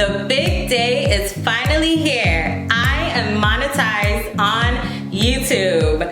The big day is finally here. I am monetized on YouTube.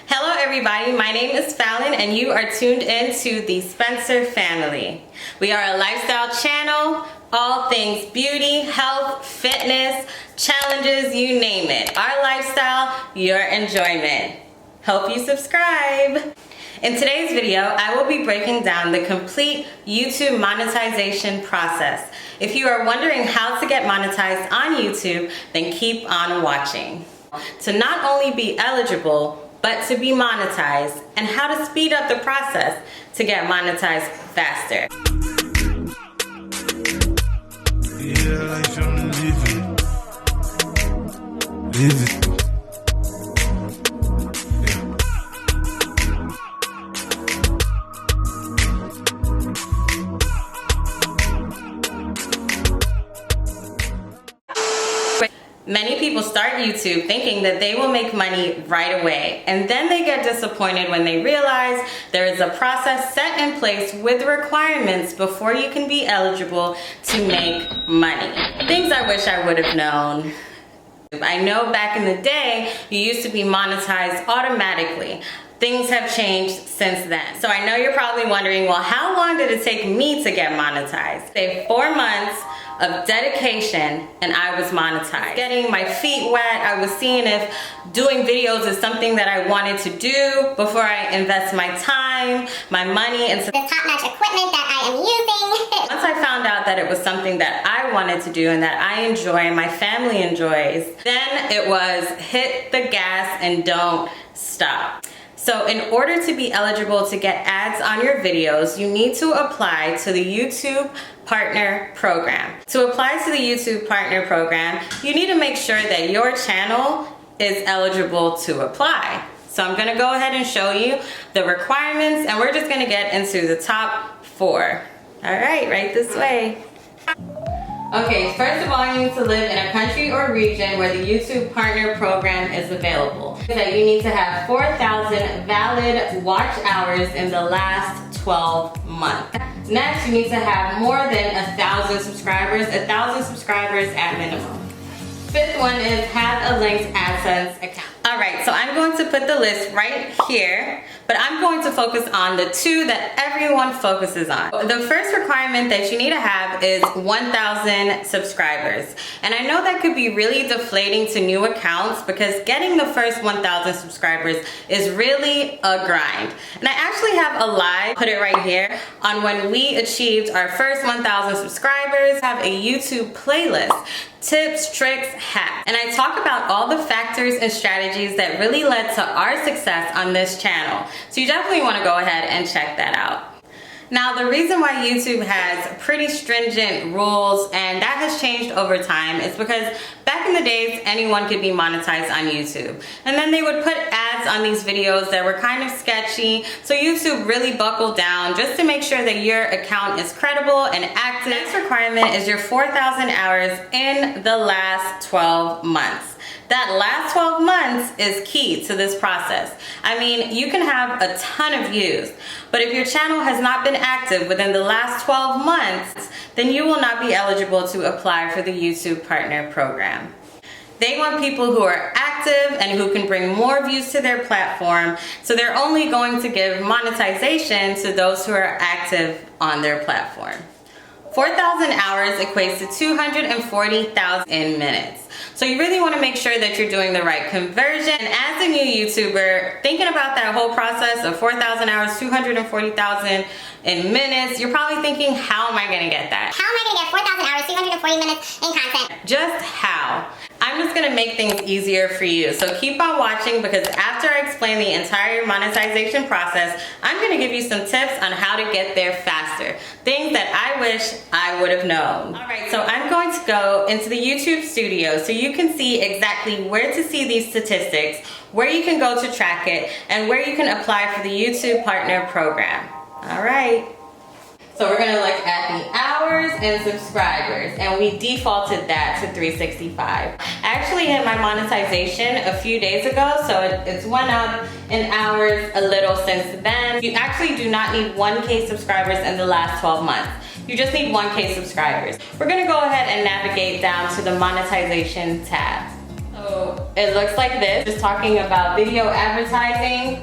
Hello everybody, my name is Fallon and you are tuned in to the Spencer family. We are a lifestyle channel, all things beauty, health, fitness, challenges, you name it. Our lifestyle, your enjoyment. Hope you subscribe. In today's video, I will be breaking down the complete YouTube monetization process. If you are wondering how to get monetized on YouTube, then keep on watching. To not only be eligible, but to be monetized, and how to speed up the process to get monetized faster. Many people start YouTube thinking that they will make money right away, and then they get disappointed when they realize there is a process set in place with requirements before you can be eligible to make money. Things I wish I would have known. I know back in the day, you used to be monetized automatically. Things have changed since then. So I know you're probably wondering, well, how long did it take me to get monetized? Say 4 months of dedication and I was monetized. Getting my feet wet, I was seeing if doing videos is something that I wanted to do before I invest my time, my money into the top-notch equipment that I am using. Once I found out that it was something that I wanted to do and that I enjoy and my family enjoys, then it was hit the gas and don't stop. So in order to be eligible to get ads on your videos, you need to apply to the YouTube Partner Program. To apply to the YouTube Partner Program, you need to make sure that your channel is eligible to apply. So I'm gonna go ahead and show you the requirements, and we're just gonna get into the top 4. All right, right this way. Okay, first of all, you need to live in a country or region where the YouTube Partner Program is available. That you need to have 4,000 valid watch hours in the last 12 months. Next, you need to have more than 1,000 subscribers, 1,000 subscribers at minimum. Fifth one is have a linked AdSense account. All right, so I'm going to put the list right here, but I'm going to focus on the 2 that everyone focuses on. The first requirement that you need to have is 1,000 subscribers. And I know that could be really deflating to new accounts because getting the first 1,000 subscribers is really a grind. And I actually have a live, put it right here, on when we achieved our first 1,000 subscribers. I have a YouTube playlist. Tips, tricks, hacks. And I talk about all the factors and strategies that really led to our success on this channel. So you definitely want to go ahead and check that out. Now, the reason why YouTube has pretty stringent rules, and that has changed over time, is because back in the days, anyone could be monetized on YouTube. And then they would put ads on these videos that were kind of sketchy. So YouTube really buckled down just to make sure that your account is credible and active. The next requirement is your 4,000 hours in the last 12 months. That last 12 months is key to this process. I mean, you can have a ton of views, but if your channel has not been active within the last 12 months, then you will not be eligible to apply for the YouTube Partner Program. They want people who are active and who can bring more views to their platform, so they're only going to give monetization to those who are active on their platform. 4,000 hours equates to 240,000 minutes. So you really want to make sure that you're doing the right conversion. And as a new YouTuber, thinking about that whole process of 4,000 hours, 240,000 in minutes, you're probably thinking, how am I going to get that? How am I going to get 4,000 hours, 240 minutes in content? Just how? I'm just going to make things easier for you. So keep on watching, because after I explain the entire monetization process, I'm going to give you some tips on how to get there faster. Things that I wish I would have known. All right, so I'm going to go into the YouTube studio so you can see exactly where to see these statistics, where you can go to track it, and where you can apply for the YouTube Partner Program. All right. So we're gonna look at the hours and subscribers, and we defaulted that to 365. I actually hit my monetization a few days ago, so it's went up in hours a little since then. You actually do not need 1K subscribers in the last 12 months. You just need 1K subscribers. We're gonna go ahead and navigate down to the monetization tab. So it looks like this, just talking about video advertising,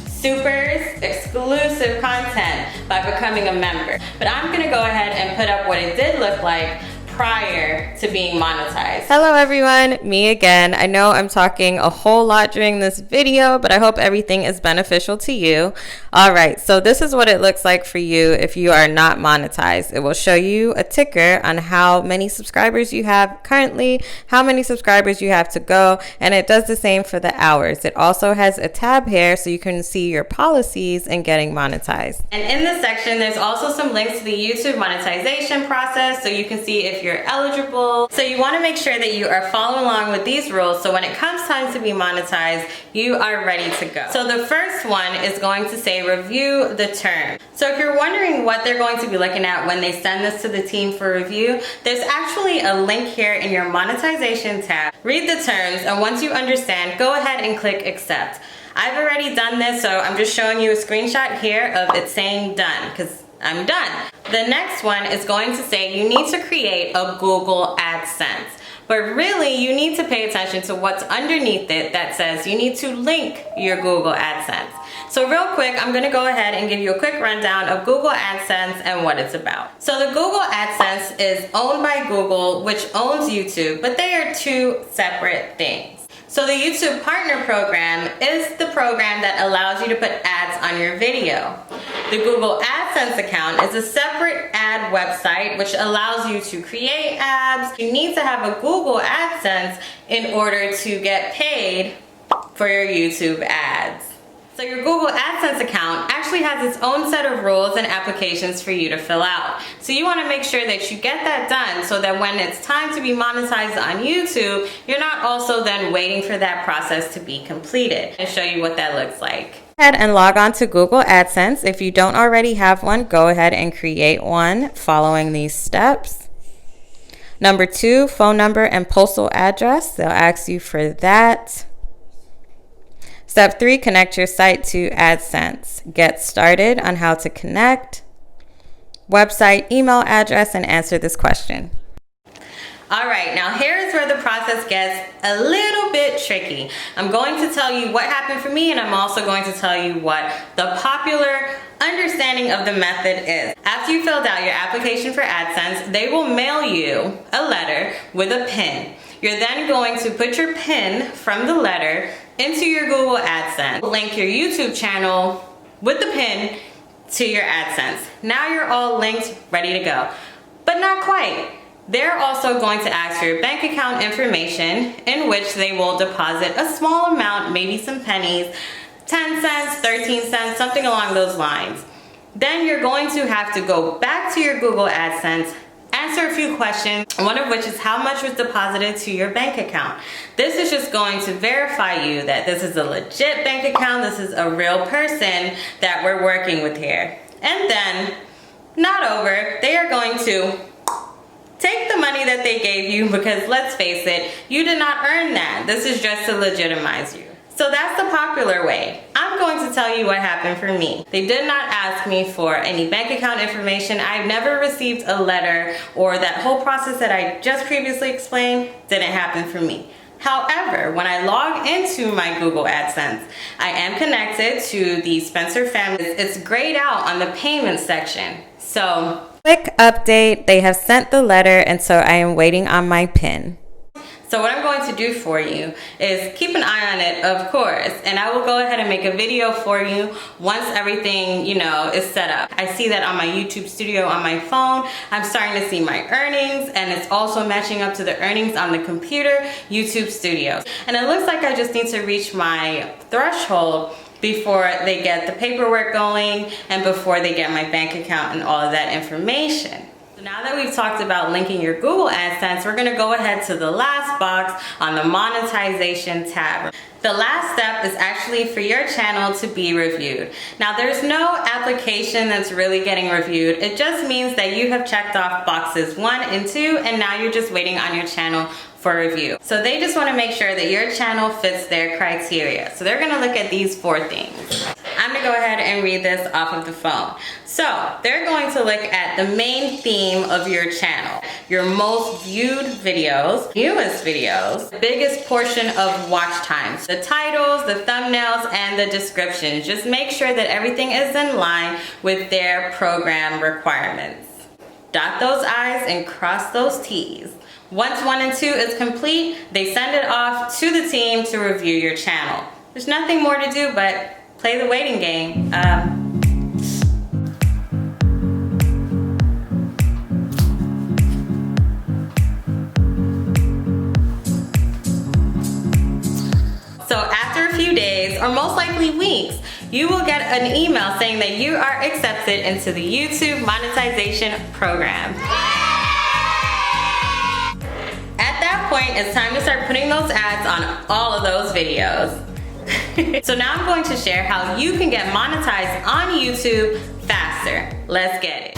supers, exclusive content by becoming a member. But I'm gonna go ahead and put up what it did look like prior to being monetized. Hello everyone, me again. I know I'm talking a whole lot during this video, but I hope everything is beneficial to you. All right, so this is what it looks like for you if you are not monetized. It will show you a ticker on how many subscribers you have currently, how many subscribers you have to go, and it does the same for the hours. It also has a tab here so you can see your policies and getting monetized. And in this section, there's also some links to the YouTube monetization process so you can see if you're eligible. So you want to make sure that you are following along with these rules so when it comes time to be monetized, you are ready to go. So the first one is going to say review the terms. So if you're wondering what they're going to be looking at when they send this to the team for review, there's actually a link here in your monetization tab. Read the terms, and once you understand, go ahead and click accept. I've already done this, so I'm just showing you a screenshot here of it saying done because I'm done. The next one is going to say you need to create a Google AdSense. But really, you need to pay attention to what's underneath it that says you need to link your Google AdSense. So real quick, I'm gonna go ahead and give you a quick rundown of Google AdSense and what it's about. So the Google AdSense is owned by Google, which owns YouTube, but they are two separate things. So the YouTube Partner Program is the program that allows you to put ads on your video. The Google AdSense account is a separate ad website which allows you to create ads. You need to have a Google AdSense in order to get paid for your YouTube ads. So your Google AdSense account actually has its own set of rules and applications for you to fill out. So you want to make sure that you get that done so that when it's time to be monetized on YouTube, you're not also then waiting for that process to be completed. And show you what that looks like. Go ahead and log on to Google AdSense. If you don't already have one, go ahead and create one following these steps. Number 2, phone number and postal address. They'll ask you for that. Step 3, connect your site to AdSense. Get started on how to connect. Website, email address, and answer this question. All right, now here's where the process gets a little bit tricky. I'm going to tell you what happened for me, and I'm also going to tell you what the popular understanding of the method is. After you filled out your application for AdSense, they will mail you a letter with a PIN. You're then going to put your PIN from the letter into your Google AdSense. Link your YouTube channel with the PIN to your AdSense. Now you're all linked, ready to go. But not quite. They're also going to ask for your bank account information, in which they will deposit a small amount, maybe some pennies, 10 cents, 13 cents, something along those lines. Then you're going to have to go back to your Google AdSense, answer a few questions, one of which is how much was deposited to your bank account. This is just going to verify you that this is a legit bank account, this is a real person that we're working with here. And then, not over, they are going to take the money that they gave you, because let's face it, you did not earn that. This is just to legitimize you. So that's the popular way. I'm going to tell you what happened for me. They did not ask me for any bank account information. I've never received a letter, or that whole process that I just previously explained didn't happen for me. However, when I log into my Google AdSense, I am connected to the Spencer family. It's grayed out on the payment section. So, quick update, they have sent the letter, and so I am waiting on my PIN. So what I'm going to do for you is keep an eye on it, of course, and I will go ahead and make a video for you once everything, is set up. I see that on my YouTube studio on my phone. I'm starting to see my earnings, and it's also matching up to the earnings on the computer, YouTube Studios. And it looks like I just need to reach my threshold before they get the paperwork going and before they get my bank account and all of that information. So now that we've talked about linking your Google AdSense, we're gonna go ahead to the last box on the monetization tab. The last step is actually for your channel to be reviewed. Now there's no application that's really getting reviewed. It just means that you have checked off boxes 1 and 2, and now you're just waiting on your channel for review. So they just want to make sure that your channel fits their criteria. So they're going to look at these 4 things. I'm going to go ahead and read this off of the phone. So they're going to look at the main theme of your channel, your most viewed videos, newest videos, biggest portion of watch times, the titles, the thumbnails, and the descriptions. Just make sure that everything is in line with their program requirements. Dot those I's and cross those T's. Once 1 and 2 is complete, they send it off to the team to review your channel. There's nothing more to do but play the waiting game. So after a few days, or most likely weeks, you will get an email saying that you are accepted into the YouTube monetization program. At that point, it's time to start putting those ads on all of those videos. So now I'm going to share how you can get monetized on YouTube faster. Let's get it.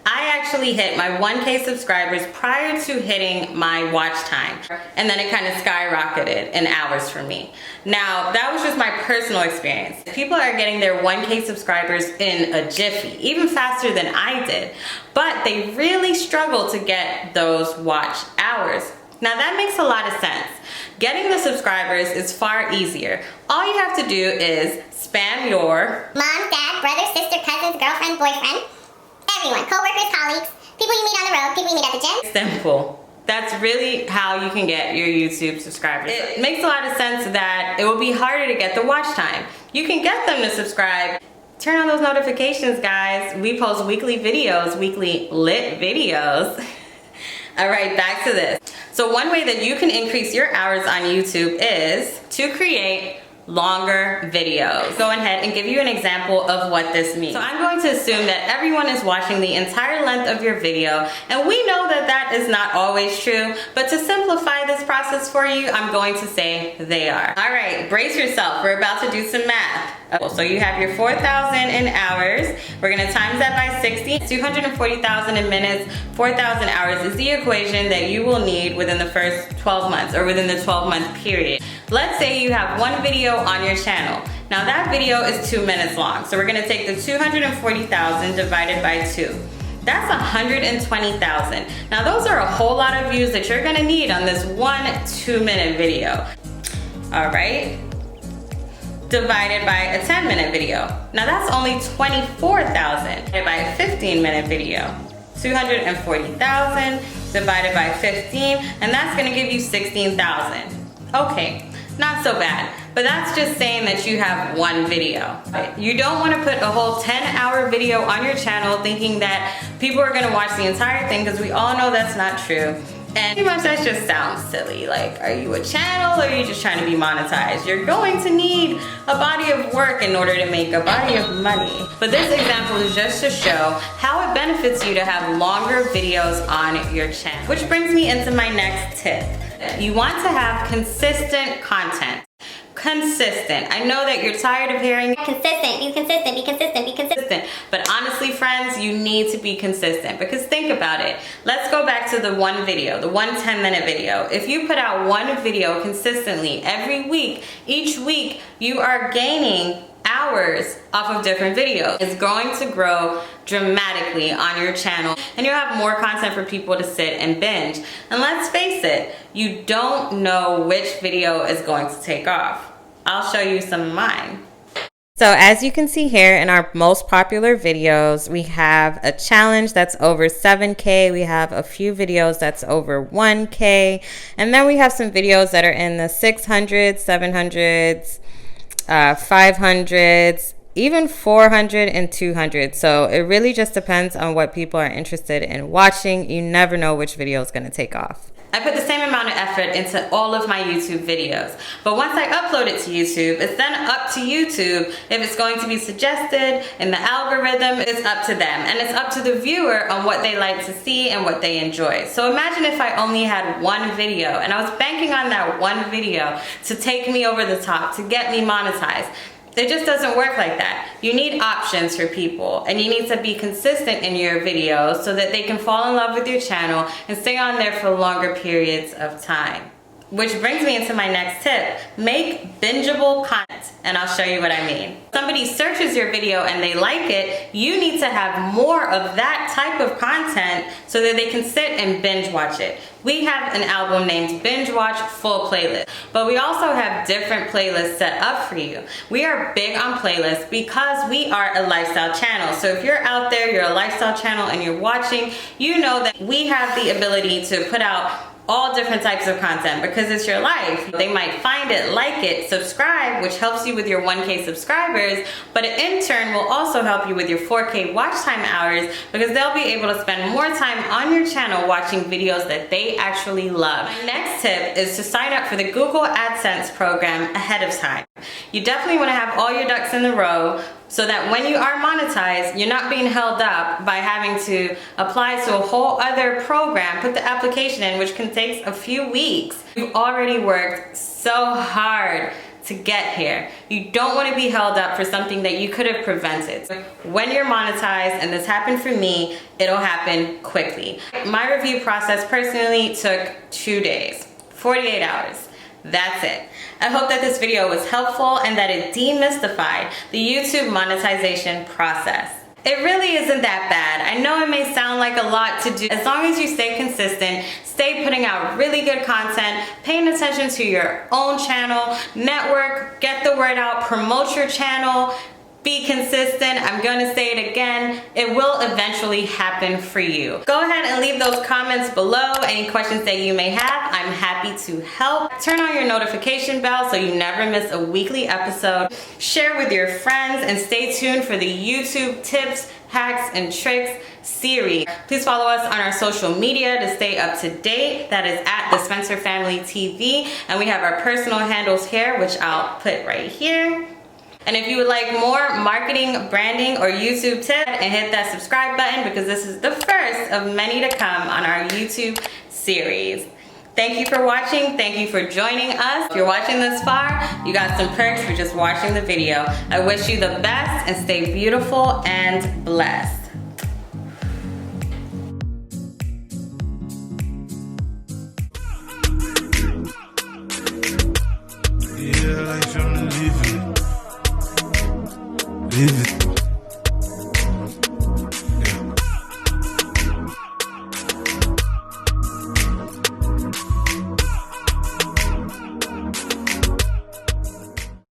I actually hit my 1K subscribers prior to hitting my watch time, and then it kind of skyrocketed in hours for me. Now, that was just my personal experience. People are getting their 1K subscribers in a jiffy, even faster than I did, but they really struggle to get those watch hours. Now that makes a lot of sense. Getting the subscribers is far easier. All you have to do is spam your mom, dad, brother, sister, cousins, girlfriend, boyfriend, everyone, co-workers, colleagues, people you meet on the road, people you meet at the gym. Simple. That's really how you can get your YouTube subscribers. It makes a lot of sense that it will be harder to get the watch time. You can get them to subscribe. Turn on those notifications, guys. We post weekly videos, weekly lit videos. All right, back to this. So one way that you can increase your hours on YouTube is to create longer videos. Go ahead and give you an example of what this means. So I'm going to assume that everyone is watching the entire length of your video, and we know that that is not always true, but to simplify this process for you, I'm going to say they are. All right, brace yourself. We're about to do some math. So you have your 4,000 in hours. We're gonna times that by 60. 240,000 in minutes. 4,000 hours is the equation that you will need within the first 12 months or within the 12-month period. Let's say you have one video on your channel. Now that video is 2 minutes long. So we're gonna take the 240,000 divided by 2. That's 120,000. Now those are a whole lot of views that you're gonna need on this 1 2-minute video. All right. Divided by a 10-minute video. Now that's only 24,000 divided by a 15-minute video. 240,000 divided by 15, and that's gonna give you 16,000. Okay, not so bad, but that's just saying that you have one video. You don't wanna put a whole 10-hour video on your channel thinking that people are gonna watch the entire thing, because we all know that's not true. And pretty much that just sounds silly. Like, are you a channel or are you just trying to be monetized? You're going to need a body of work in order to make a body of money. But this example is just to show how it benefits you to have longer videos on your channel. Which brings me into my next tip. You want to have consistent content. Consistent. I know that you're tired of hearing Consistent, be consistent, be consistent, be consistent. but honestly, friends, you need to be consistent, because think about it. Let's go back to the one video, the 1 10-minute video. If you put out one video consistently every week, each week you are gaining hours off of different videos. It's going to grow dramatically on your channel, and you'll have more content for people to sit and binge. And let's face it, you don't know which video is going to take off. I'll show you some of mine. So as you can see here in our most popular videos, we have a challenge that's over 7K. We have a few videos that's over 1K. And then we have some videos that are in the 600s, 700s, 500s, even 400 and 200. So it really just depends on what people are interested in watching. You never know which video is going to take off. I put the same amount of effort into all of my YouTube videos, but once I upload it to YouTube, it's then up to YouTube if it's going to be suggested in the algorithm. It's up to them, and it's up to the viewer on what they like to see and what they enjoy. So imagine if I only had one video and I was banking on that one video to take me over the top, to get me monetized. It just doesn't work like that. You need options for people, and you need to be consistent in your videos so that they can fall in love with your channel and stay on there for longer periods of time. Which brings me into my next tip. Make bingeable content, and I'll show you what I mean. Somebody searches your video and they like it, you need to have more of that type of content so that they can sit and binge watch it. We have an album named Binge Watch Full Playlist, but we also have different playlists set up for you. We are big on playlists because we are a lifestyle channel. So if you're out there, you're a lifestyle channel and you're watching, you know that we have the ability to put out all different types of content because it's your life. They might find it, like it, subscribe, which helps you with your 1K subscribers, but it in turn will also help you with your 4K watch time hours because they'll be able to spend more time on your channel watching videos that they actually love. My next tip is to sign up for the Google AdSense program ahead of time. You definitely want to have all your ducks in the row so that when you are monetized, you're not being held up by having to apply to a whole other program, put the application in, which can take a few weeks. You've already worked so hard to get here. You don't want to be held up for something that you could have prevented. When you're monetized, and this happened for me, it'll happen quickly. My review process personally took 2 days, 48 hours. That's it. I hope that this video was helpful and that it demystified the YouTube monetization process. It really isn't that bad. I know it may sound like a lot to do. As long as you stay consistent, stay putting out really good content, paying attention to your own channel, network, get the word out, promote your channel, be consistent. I'm going to say it again. It will eventually happen for you. Go ahead and leave those comments below. Any questions that you may have, I'm happy to help. Turn on your notification bell so you never miss a weekly episode. Share with your friends and stay tuned for the YouTube tips, hacks, and tricks series. Please follow us on our social media to stay up to date. That is at the Spencer Family TV. And we have our personal handles here, which I'll put right here. And if you would like more marketing, branding, or YouTube tips, and hit that subscribe button because this is the first of many to come on our YouTube series. Thank you for watching. Thank you for joining us. If you're watching this far, you got some perks for just watching the video. I wish you the best and stay beautiful and blessed.